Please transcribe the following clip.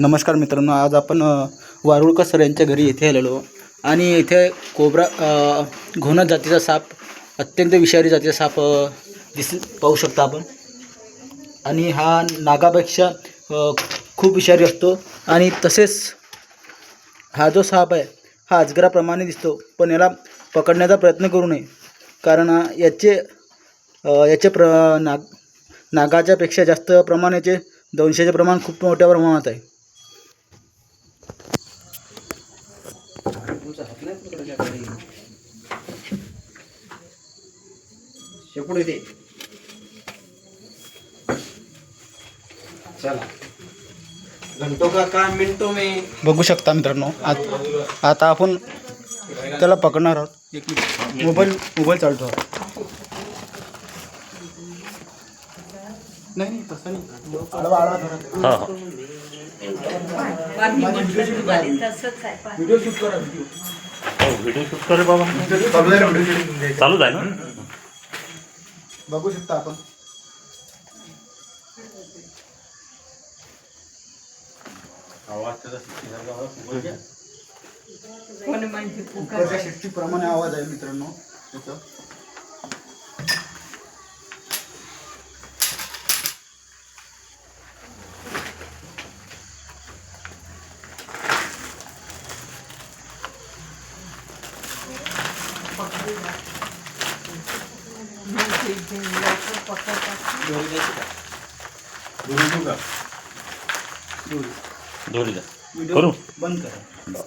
नमस्कार मित्रांनो, आज आपण वारुळकर सर यांच्या घरी येथे आलेलो आणि इथे कोब्रा घोणस जातीचा साप, अत्यंत विषारी जातीचा साप पाहू शकता आपण. आणि हा नागापेक्षा खूप विषारी असतो. आणि तसेच हा जो साप आहे हा अजगराप्रमाणे दिसतो, पण याला पकडण्याचा प्रयत्न करू नये, कारण याचे नागाच्या पेक्षा जास्त प्रमाणाचे दंशाचे प्रमाण खूप मोठ्या प्रमाणात आहे. चला घंटों का काम मिनटों में. बघू शकता मित्रांनो, आता आपण त्याला पकडणार आहोत. एक मिनिट, मोबाईल चालतो आहे. नाही तसं नाही, हां हां व्हिडिओ शूट करा. व्हिडिओ शूट करे बाबा, चालूच आहे ना. बघू शकता आपण. कुकरच्या शिट्टीप्रमाणे आवाज आहे मित्रांनो त्याचा. दोरी जा करू बंद करा.